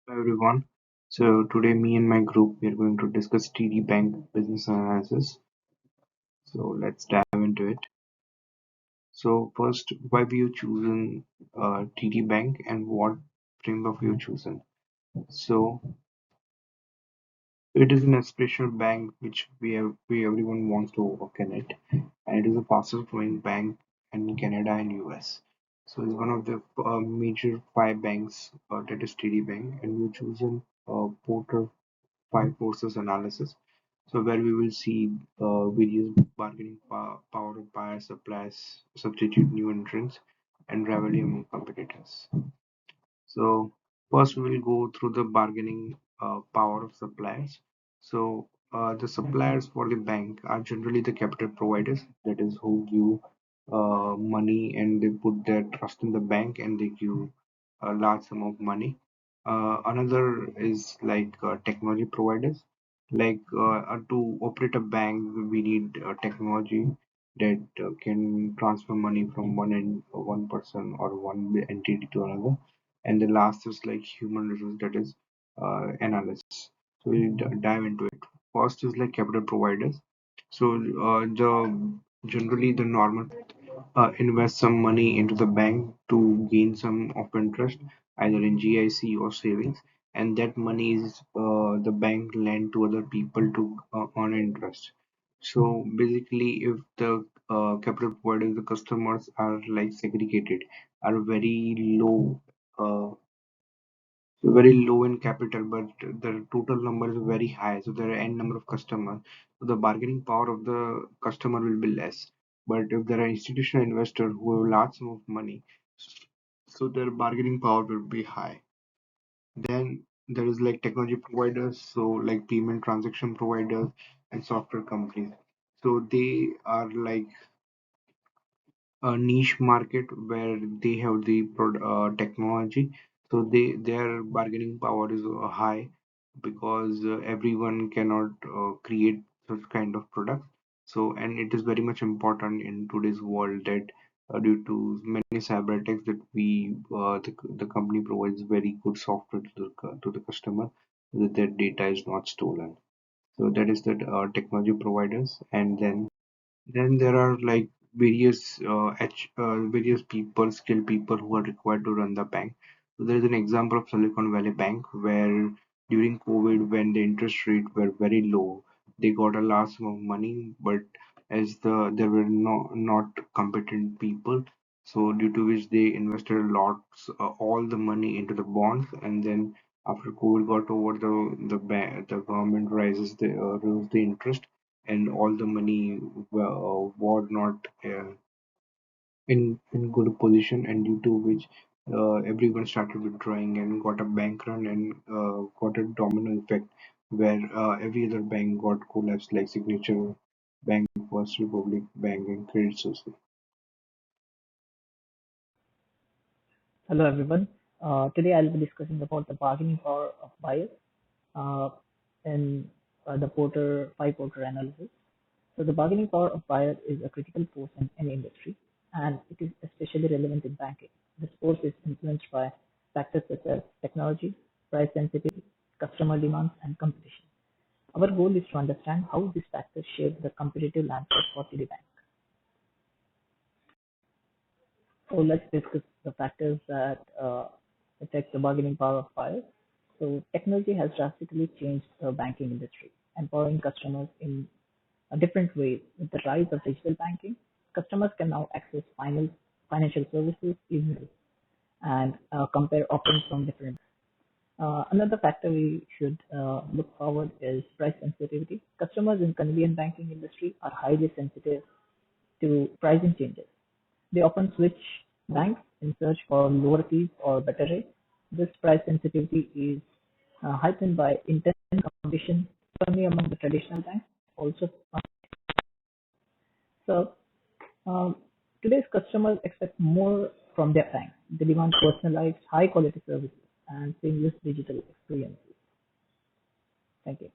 Hello everyone. So today me and my group we are going to discuss TD Bank business analysis. So let's dive into it. So first, why we you chosen TD Bank and what framework you chosen? So it is an aspirational bank which we everyone wants to work in it, and it is the fastest growing bank in Canada and US. So it's one of the major five banks that is TD Bank, and we chosen Porter five forces analysis. So where we will see various bargaining power of buyers, suppliers, substitute new entrants, and rivalry among competitors. So first we will go through the bargaining power of suppliers. So the suppliers for the bank are generally the capital providers, that is who give money and they put their trust in the bank and they give a large sum of money. Another is like technology providers. Like to operate a bank, we need technology that can transfer money from one person or one entity to another, and the last is like human resource, that is analysts. So we'll dive into it. First is like capital providers. So the generally the normal invest some money into the bank to gain some of interest either in GIC or savings, and that money is the bank lend to other people to earn interest. So basically, if the capital providers, the customers are like segregated, are uh, very low in capital, but the total number is very high. So there are n number of customers. So the bargaining power of the customer will be less. But if there are institutional investors who have large sum of money, so their bargaining power will be high. Then there is like technology providers, so like payment transaction providers and software companies. So they are like a niche market where they have the technology, so their bargaining power is high because everyone cannot create such kind of product. So and it is very much important in today's world that due to many cyber attacks that the company provides very good software to to the customer so that their data is not stolen. So that is the technology providers. And then there are like various people, skilled people who are required to run the bank. So there is an example of Silicon Valley Bank where during COVID, when the interest rate were very low, they got a large sum of money, but as there were not competent people, so due to which they invested a lot, all the money into the bonds, and then after COVID got over, the government rose the interest, and all the money was not in good position, and due to which everyone started withdrawing and got a bank run and got a domino effect where every other bank got collapsed like Signature Bank, First Republic Bank, and Credit Suisse. Hello everyone. Today I'll be discussing about the bargaining power of buyers uh, in the five Porter analysis. So the bargaining power of buyers is a critical force in any industry, and it is especially relevant in banking. This force is influenced by factors such as technology, price sensitivity, customer demands, and competition. Our goal is to understand how these factors shape the competitive landscape for TD Bank. So let's discuss the factors that affect the bargaining power of buyers. So technology has drastically changed the banking industry, empowering customers in different ways. With the rise of digital banking, customers can now access financial services easily and compare offerings from different. Another factor we should look forward is price sensitivity. Customers in convenient banking industry are highly sensitive to pricing changes. They often switch banks in search for lower fees or better rates. This price sensitivity is heightened by intense competition only among the traditional banks. Also, so um, today's customers expect more from their bank. They demand personalized, high-quality services and seamless digital experiences. Thank you.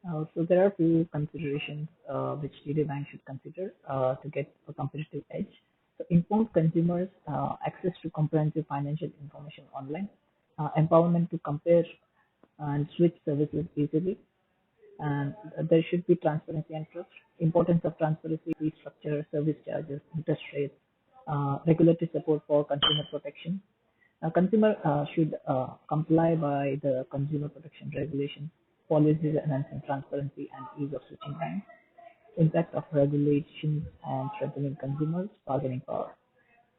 So there are a few considerations which TD Bank should consider to get a competitive edge. So informed consumers access to comprehensive financial information online, empowerment to compare and switch services easily, and there should be transparency and trust. Importance of transparency, fee structure, service charges, interest rates, regulatory support for consumer protection. A consumer should comply by the consumer protection regulations, policies enhancing transparency and ease of switching banks, impact of regulations and strengthening consumers' bargaining power.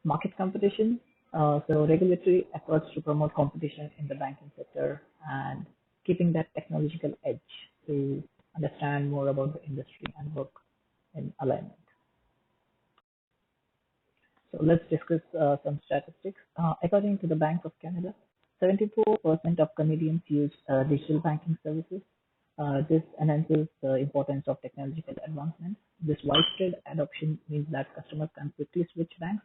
Market competition, so regulatory efforts to promote competition in the banking sector and keeping that technological edge to understand more about the industry and work in alignment. So let's discuss some statistics. According to the Bank of Canada, 74% of Canadians use digital banking services. This enhances the importance of technological advancements. This widespread adoption means that customers can quickly switch banks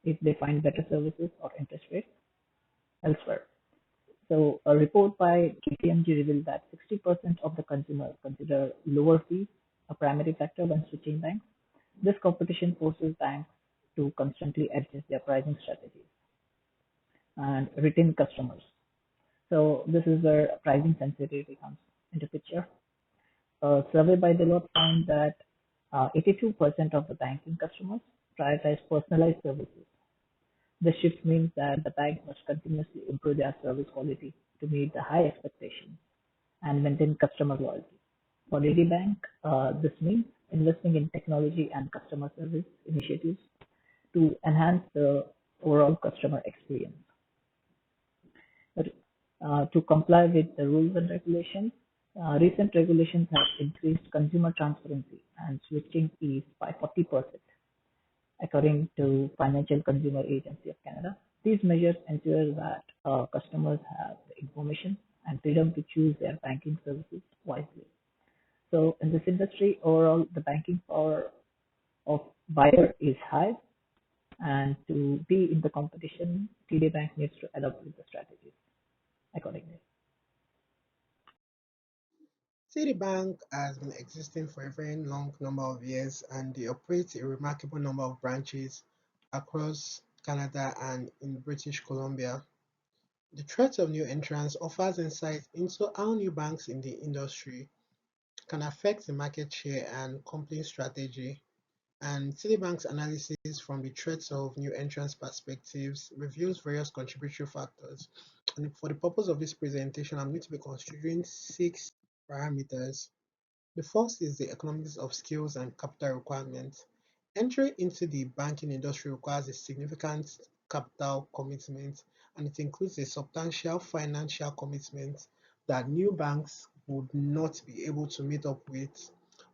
if they find better services or interest rates elsewhere. So a report by KPMG revealed that 60% of the consumers consider lower fees a primary factor when switching banks. This competition forces banks to constantly adjust their pricing strategies and retain customers. So this is where pricing sensitivity comes into picture. A survey by Deloitte found that 82% of the banking customers prioritize personalized services. This shift means that the bank must continuously improve their service quality to meet the high expectations and maintain customer loyalty. For DD Bank, this means investing in technology and customer service initiatives to enhance the overall customer experience. But, to comply with the rules and regulations, recent regulations have increased consumer transparency and switching fees by 40%, according to Financial Consumer Agency of Canada. These measures ensure that customers have the information and freedom to choose their banking services wisely. So in this industry, overall, the banking power of buyer is high, and to be in the competition, TD Bank needs to adopt the strategies accordingly. Citibank has been existing for a very long number of years and they operate a remarkable number of branches across Canada and in British Columbia. The threat of new entrants offers insight into how new banks in the industry can affect the market share and company strategy. And Citibank's analysis from the threats of new entrants perspectives reveals various contributory factors. And for the purpose of this presentation, I'm going to be considering six parameters. The first is the economics of skills and capital requirements. Entry into the banking industry requires a significant capital commitment and it includes a substantial financial commitment that new banks would not be able to meet up with.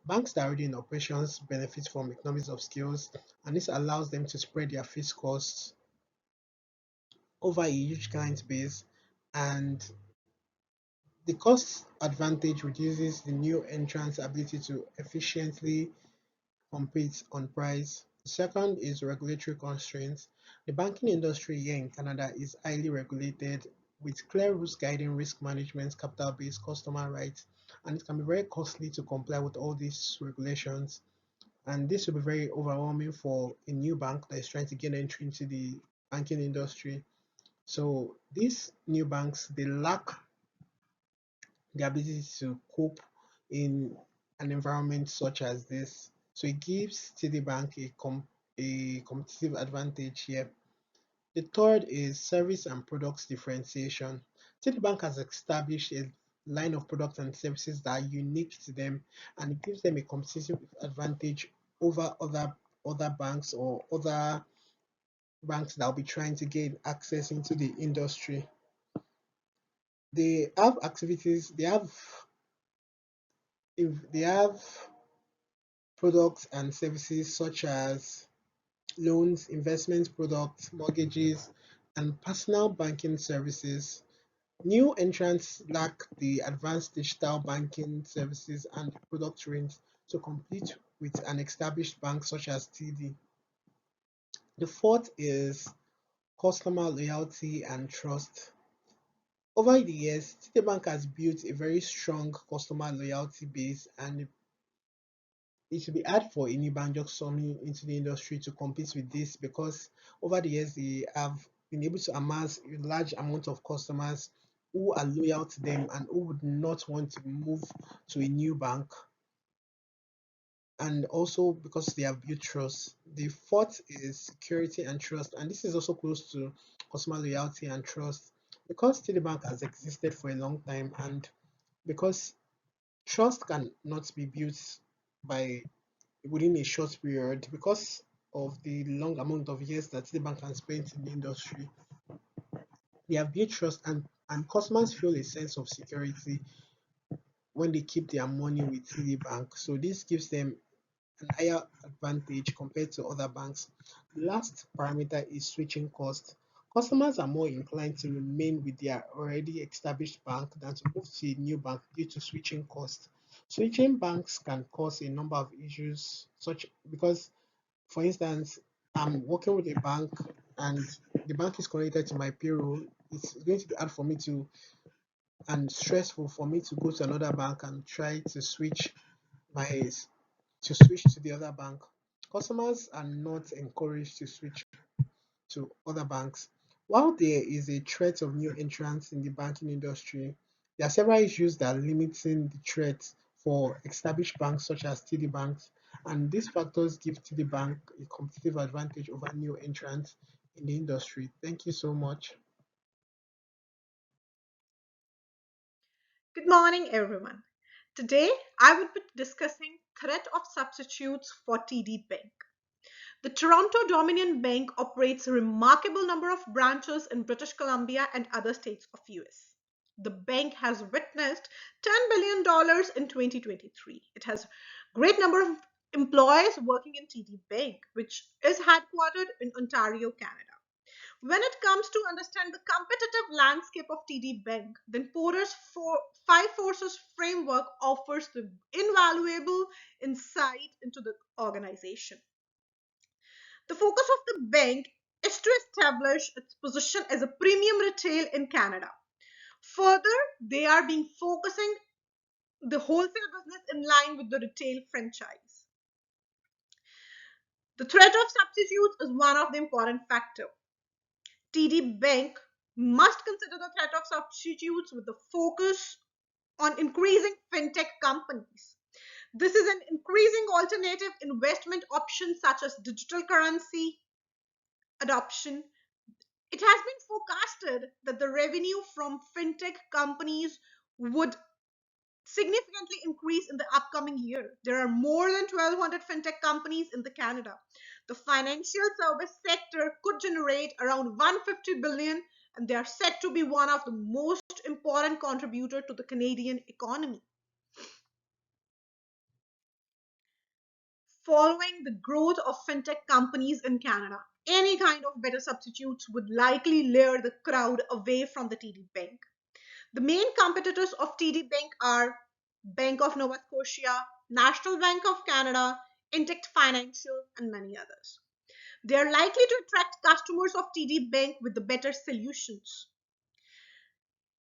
Banks that are already in operations benefit from economies of scales and this allows them to spread their fixed costs over a huge client base, and the cost advantage reduces the new entrant's ability to efficiently compete on price. The second is regulatory constraints. The banking industry here in Canada is highly regulated with clear rules guiding risk management, capital-based customer rights, and it can be very costly to comply with all these regulations. And this will be very overwhelming for a new bank that is trying to gain entry into the banking industry. So these new banks, they lack the ability to cope in an environment such as this. So it gives Citibank a competitive advantage here. The third is service and products differentiation. Citibank has established a line of products and services that are unique to them and it gives them a competitive advantage over other banks or other banks that will be trying to gain access into the industry. They have activities, they have products and services such as loans, investment products, mortgages, and personal banking services. New entrants lack the advanced digital banking services and product range to compete with an established bank such as TD. The fourth is customer loyalty and trust. Over the years, Citibank has built a very strong customer loyalty base and it will be hard for any bank just coming into the industry to compete with this because over the years they have been able to amass a large amount of customers who are loyal to them and who would not want to move to a new bank, and also because they have built trust. The fourth is security and trust, and this is also close to customer loyalty and trust. Because Citibank has existed for a long time, and because trust cannot be built by within a short period, because of the long amount of years that Citibank has spent in the industry, they have built trust, and customers feel a sense of security when they keep their money with Citibank. So this gives them an higher advantage compared to other banks. The last parameter is switching cost. Customers are more inclined to remain with their already established bank than to move to a new bank due to switching cost. Switching banks can cause a number of issues, such because, for instance, I'm working with a bank and the bank is connected to my payroll. It's going to be hard for me to and stressful for me to go to another bank and try to my switch to the other bank. Customers are not encouraged to switch to other banks. While there is a threat of new entrants in the banking industry, there are several issues that are limiting the threat for established banks such as TD banks, and these factors give TD Bank a competitive advantage over new entrants in the industry. Thank you so much. Good morning, everyone. Today, I would be discussing threat of substitutes for TD Bank. The Toronto Dominion Bank operates a remarkable number of branches in British Columbia and other states of US. The bank has witnessed $10 billion in 2023. It has a great number of employees working in TD Bank, which is headquartered in Ontario, Canada. When it comes to understand the competitive landscape of TD Bank, then Porter's Five Forces framework offers the invaluable insight into the organization. The focus of the bank is to establish its position as a premium retail in Canada. Further, they are being focusing the wholesale business in line with the retail franchise. The threat of substitutes is one of the important factors. TD Bank must consider the threat of substitutes with the focus on increasing fintech companies. This is an increasing alternative investment option such as digital currency adoption. It has been forecasted that the revenue from fintech companies would significantly increase in the upcoming year. There are more than 1,200 fintech companies in the Canada. The financial service sector could generate around 150 billion, and they are set to be one of the most important contributor to the Canadian economy. Following the growth of fintech companies in Canada, any kind of better substitutes would likely lure the crowd away from the TD Bank. The main competitors of TD Bank are Bank of Nova Scotia, National Bank of Canada, Intact Financial, and many others. They are likely to attract customers of TD Bank with the better solutions.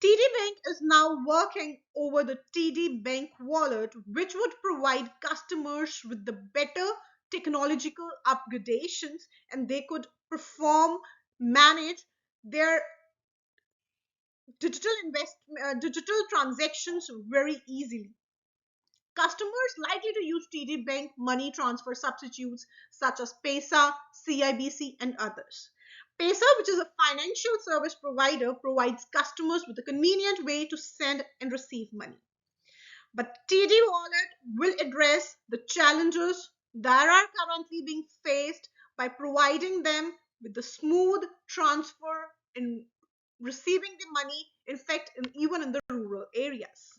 TD Bank is now working over the TD Bank Wallet, which would provide customers with the better technological upgradations, and they could manage their digital transactions very easily. Customers likely to use TD Bank money transfer substitutes such as Paysa, CIBC, and others. Paysa, which is a financial service provider, provides customers with a convenient way to send and receive money. But TD Wallet will address the challenges that are currently being faced by providing them with the smooth transfer in receiving the money, in fact, even in the rural areas.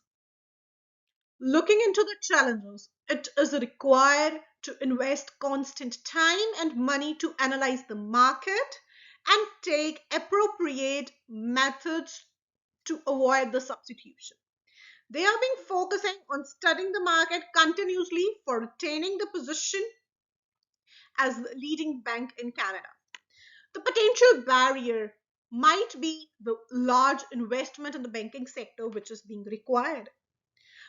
Looking into the challenges, it is required to invest constant time and money to analyze the market and take appropriate methods to avoid the substitution. They have been focusing on studying the market continuously for retaining the position as the leading bank in Canada. The potential barrier might be the large investment in the banking sector which is being required.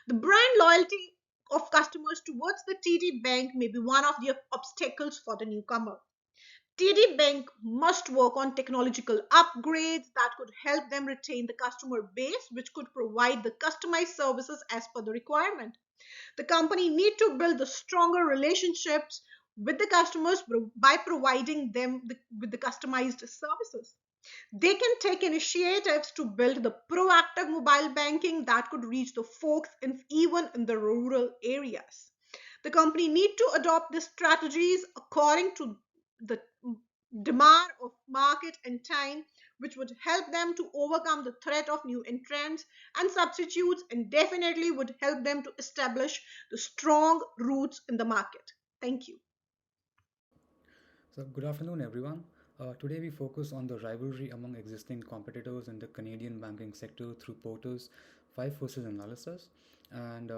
The brand loyalty of customers towards the TD Bank may be one of the obstacles for the newcomer. TD Bank must work on technological upgrades that could help them retain the customer base, which could provide the customized services as per the requirement. The company need to build the stronger relationships with the customers by providing them with the customized services. They can take initiatives to build the proactive mobile banking that could reach the folks even in the rural areas. The company need to adopt these strategies according to the demand of market and time, which would help them to overcome the threat of new entrants and substitutes, and definitely would help them to establish the strong roots in the market. Thank you. So, good afternoon, everyone. Today, we focus on the rivalry among existing competitors in the Canadian banking sector through Porter's five forces analysis. And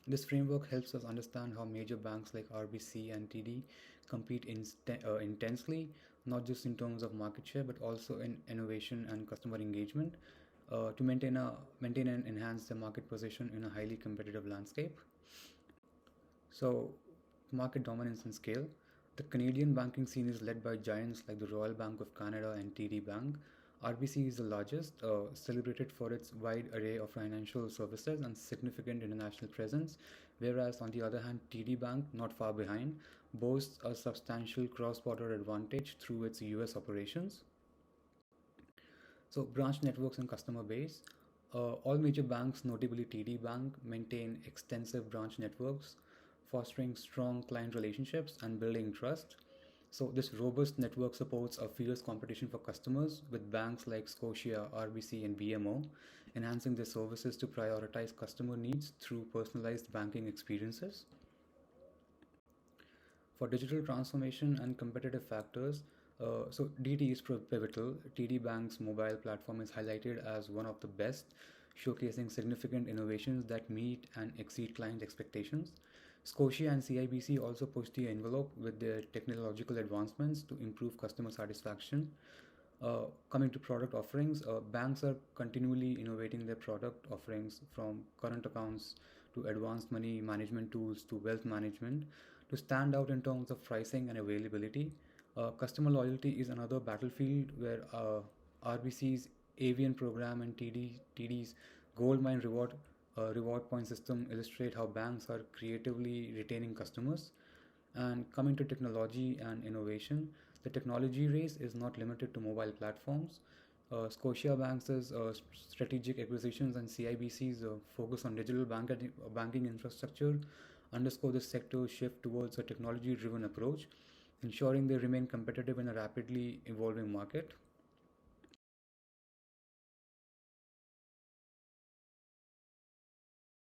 this framework helps us understand how major banks like RBC and TD compete intensely, not just in terms of market share, but also in innovation and customer engagement to maintain and enhance their market position in a highly competitive landscape. So, market dominance and scale. The Canadian banking scene is led by giants like the Royal Bank of Canada and TD Bank. RBC is the largest, celebrated for its wide array of financial services and significant international presence, whereas on the other hand, TD Bank, not far behind, boasts a substantial cross border advantage through its US operations. So, branch networks and customer base. All major banks, notably TD Bank, maintain extensive branch networks, fostering strong client relationships and building trust. So, this robust network supports a fierce competition for customers with banks like Scotia, RBC, and BMO, enhancing their services to prioritize customer needs through personalized banking experiences. For digital transformation and competitive factors, so DT is pivotal. TD Bank's mobile platform is highlighted as one of the best, showcasing significant innovations that meet and exceed client expectations. Scotia and CIBC also push the envelope with their technological advancements to improve customer satisfaction. Coming to product offerings, banks are continually innovating their product offerings from current accounts to advanced money management tools to wealth management to stand out in terms of pricing and availability. Customer loyalty is another battlefield where RBC's Avian program and TD's Gold Mine reward point system illustrate how banks are creatively retaining customers. And coming to technology and innovation, the technology race is not limited to mobile platforms. Scotiabank's strategic acquisitions and CIBC's focus on banking infrastructure underscore the sector's shift towards a technology driven approach, ensuring they remain competitive in a rapidly evolving market.